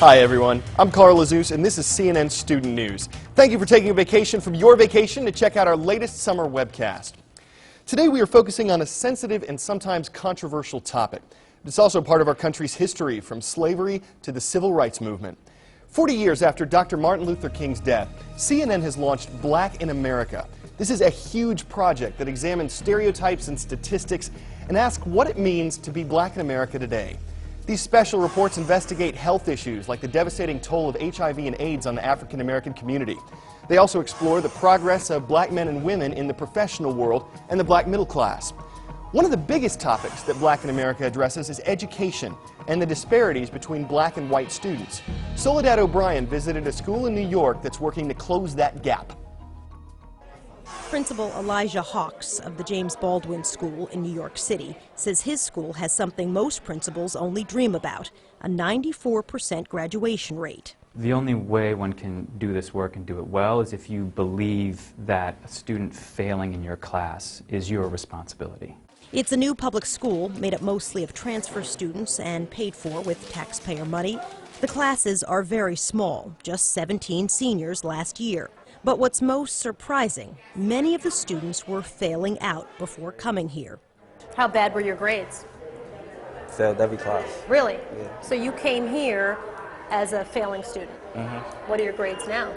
Hi everyone, I'm Carl Azus and this is CNN Student News. Thank you for taking a vacation from your vacation to check out our latest summer webcast. Today we are focusing on a sensitive and sometimes controversial topic. It's also part of our country's history, from slavery to the civil rights movement. 40 years after Dr. Martin Luther King's death, CNN has launched Black in America. This is a huge project that examines stereotypes and statistics and asks what it means to be black in America today. These special reports investigate health issues like the devastating toll of HIV and AIDS on the African American community. They also explore the progress of black men and women in the professional world and the black middle class. One of the biggest topics that Black in America addresses is education and the disparities between black and white students. Soledad O'Brien visited a school in New York that's working to close that gap. Principal Elijah Hawks of the James Baldwin School in New York City says his school has something most principals only dream about, a 94% graduation rate. The only way one can do this work and do it well is if you believe that a student failing in your class is your responsibility. It's a new public school made up mostly of transfer students and paid for with taxpayer money. The classes are very small, just 17 seniors last year. But what's most surprising, many of the students were failing out before coming here. How bad were your grades? Failed every class. Really? Yeah. So you came here as a failing student. Mm-hmm. What are your grades now?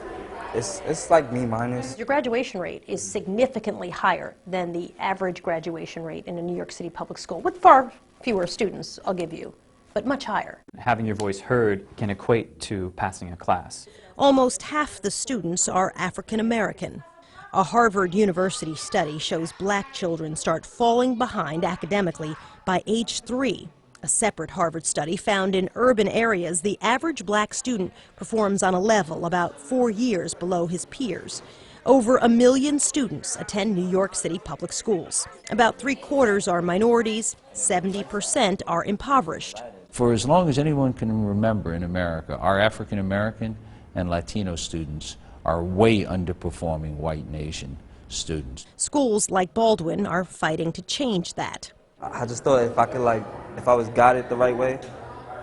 It's like B minus. Your graduation rate is significantly higher than the average graduation rate in a New York City public school, with far fewer students, I'll give you, but much higher. Having your voice heard can equate to passing a class. Almost half the students are African American. A Harvard University study shows black children start falling behind academically by age 3. A separate Harvard study found in urban areas the average black student performs on a level about 4 years below his peers. Over 1 million students attend New York City public schools. About 3/4 are minorities, 70% are impoverished. For as long as anyone can remember in America, our African American and Latino students are way underperforming white nation students. Schools like Baldwin are fighting to change that. I just thought if I was guided the right way,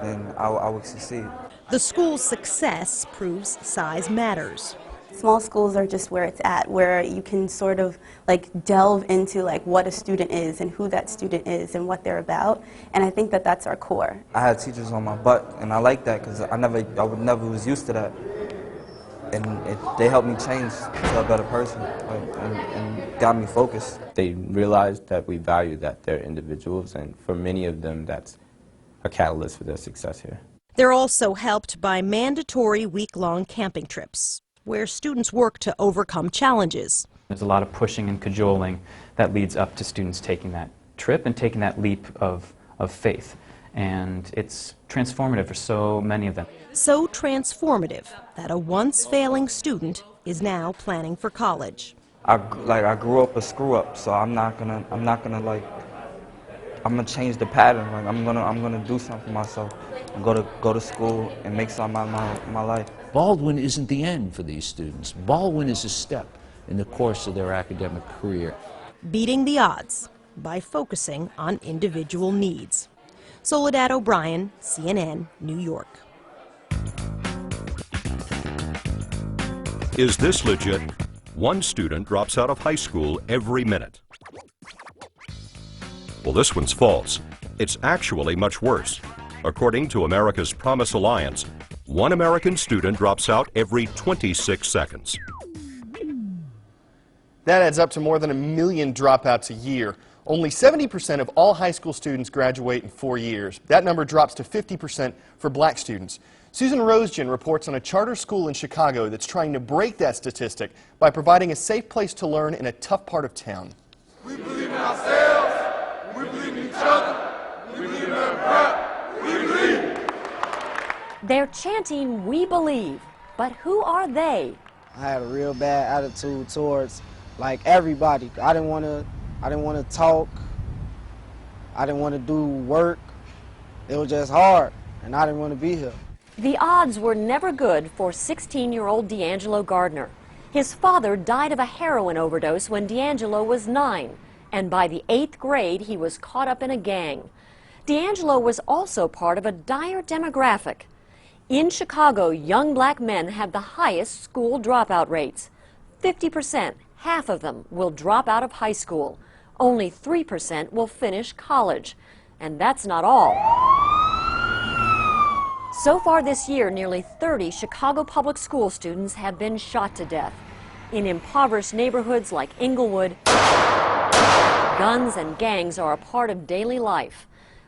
then I would succeed. The school's success proves size matters. Small schools are just where it's at, where you can sort of delve into what a student is and who that student is and what they're about, and I think that that's our core. I had teachers on my butt, and I like that because I never was used to that, and they helped me change to a better person and got me focused. They realized that we value that they're individuals, and for many of them that's a catalyst for their success here. They're also helped by mandatory week-long camping trips, where students work to overcome challenges. There's a lot of pushing and cajoling that leads up to students taking that trip and taking that leap of faith. And it's transformative for so many of them. So transformative that a once failing student is now planning for college. I grew up a screw up, so I'm gonna change the pattern. I'm gonna do something for myself and go to school and make something out of my life. Baldwin isn't the end for these students. Baldwin is a step in the course of their academic career. Beating the odds by focusing on individual needs. Soledad O'Brien, CNN, New York. Is this legit? One student drops out of high school every minute. Well, this one's false. It's actually much worse. According to America's Promise Alliance, one American student drops out every 26 seconds. That adds up to more than 1 million dropouts a year. Only 70% of all high school students graduate in 4 years. That number drops to 50% for black students. Susan Rosegen reports on a charter school in Chicago that's trying to break that statistic by providing a safe place to learn in a tough part of town. We believe in ourselves, we believe in each other, we believe in our pride, we believe. They're chanting, "We believe," but who are they? I had a real bad attitude towards everybody. I didn't want to talk. I didn't want to do work. It was just hard, and I didn't want to be here. The odds were never good for 16-year-old D'Angelo Gardner. His father died of a heroin overdose when D'Angelo was 9, and by the 8th grade he was caught up in a gang. D'Angelo was also part of a dire demographic. In Chicago, young black men have the highest school dropout rates. 50%, half of them, will drop out of high school. Only 3% will finish college. And that's not all. So far this year, nearly 30 Chicago public school students have been shot to death. In impoverished neighborhoods like Inglewood, guns and gangs are a part of daily life.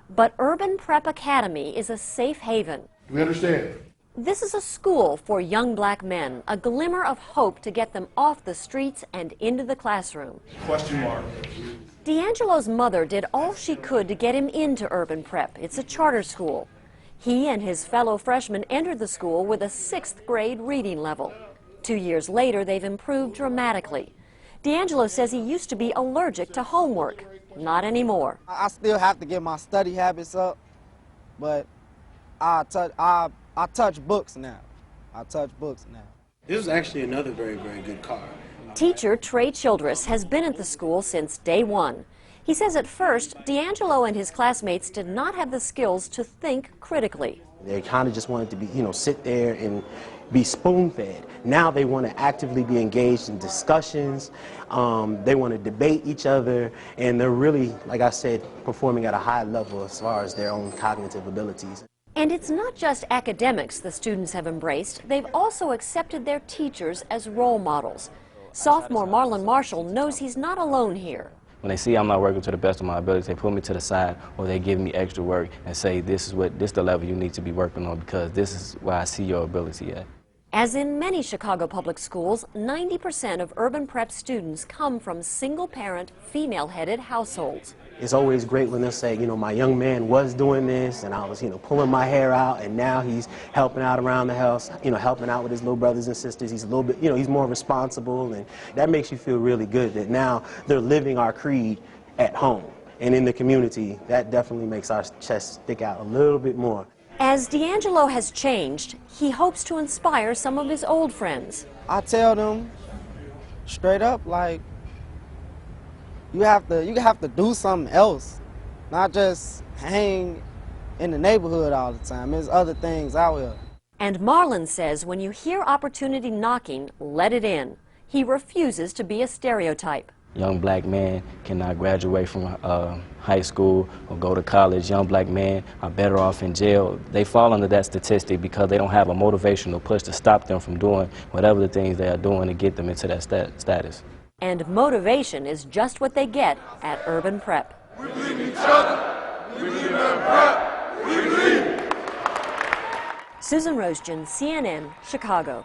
But Urban Prep Academy is a safe haven. We understand. This is a school for young black men, a glimmer of hope to get them off the streets and into the classroom. Question mark. D'Angelo's mother did all she could to get him into Urban Prep. It's a charter school. He and his fellow freshmen entered the school with a 6th grade reading level. 2 years later, they've improved dramatically. D'Angelo says he used to be allergic to homework. Not anymore. I still have to get my study habits up, but I touch books now. I touch books now. This is actually another very, very good car. Teacher Trey Childress has been at the school since day one. He says at first, D'Angelo and his classmates did not have the skills to think critically. They kind of just wanted to be, sit there and be spoon-fed. Now they want to actively be engaged in discussions. They want to debate each other, and they're really, like I said, performing at a high level as far as their own cognitive abilities. And it's not just academics the students have embraced. They've also accepted their teachers as role models. Sophomore Marlon Marshall knows he's not alone here. When they see I'm not working to the best of my abilities, they put me to the side, or they give me extra work and say, this is the level you need to be working on, because this is where I see your ability at. As in many Chicago public schools, 90% of Urban Prep students come from single-parent, female-headed households. It's always great when they'll say, my young man was doing this, and I was, pulling my hair out, and now he's helping out around the house, helping out with his little brothers and sisters. He's a little bit, he's more responsible, and that makes you feel really good that now they're living our creed at home. And in the community, that definitely makes our chest stick out a little bit more. As D'Angelo has changed, he hopes to inspire some of his old friends. I tell them straight up, like, you have to do something else, not just hang in the neighborhood all the time. There's other things out here. And Marlon says when you hear opportunity knocking, let it in. He refuses to be a stereotype. Young black men cannot graduate from high school or go to college. Young black men are better off in jail. They fall under that statistic because they don't have a motivational push to stop them from doing whatever the things they are doing to get them into that status. And motivation is just what they get at Urban Prep. We believe in each other. We believe in Urban Prep. We believe. Susan Rosgen, CNN, Chicago.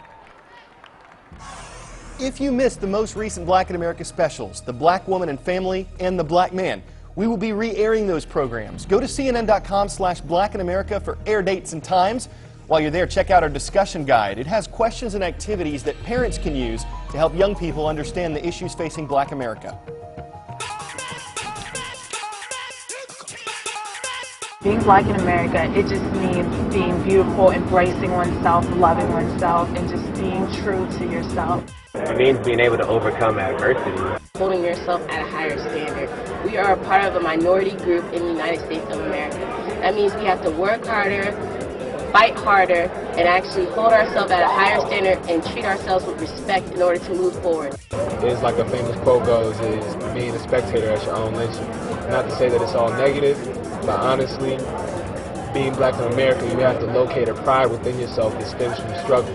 If you missed the most recent Black in America specials, The Black Woman and Family and The Black Man, we will be re-airing those programs. Go to cnn.com/blackinamerica for air dates and times. While you're there, check out our discussion guide. It has questions and activities that parents can use to help young people understand the issues facing Black America. Being Black in America, it just means being beautiful, embracing oneself, loving oneself, and just being true to yourself. It means being able to overcome adversity. Holding yourself at a higher standard. We are a part of a minority group in the United States of America. That means we have to work harder, fight harder, and actually hold ourselves at a higher standard and treat ourselves with respect in order to move forward. It's like a famous quote goes, is being a spectator at your own lynching. Not to say that it's all negative, but honestly, being Black in America, you have to locate a pride within yourself that stems from struggle.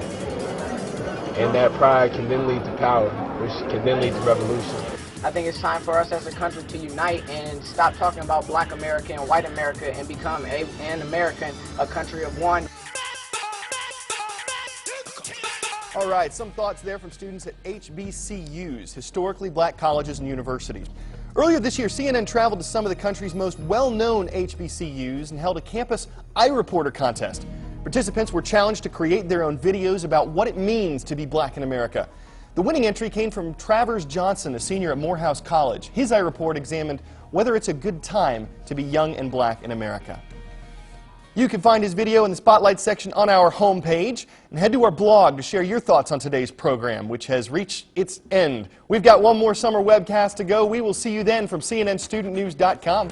And that pride can then lead to power, which can then lead to revolution. I think it's time for us as a country to unite and stop talking about Black America and white America and become an American, a country of one. All right, some thoughts there from students at HBCUs, historically black colleges and universities. Earlier this year, CNN traveled to some of the country's most well-known HBCUs and held a campus iReporter contest. Participants were challenged to create their own videos about what it means to be Black in America. The winning entry came from Travers Johnson, a senior at Morehouse College. His iReport examined whether it's a good time to be young and Black in America. You can find his video in the Spotlight section on our homepage, and head to our blog to share your thoughts on today's program, which has reached its end. We've got one more summer webcast to go. We will see you then from CNNStudentNews.com.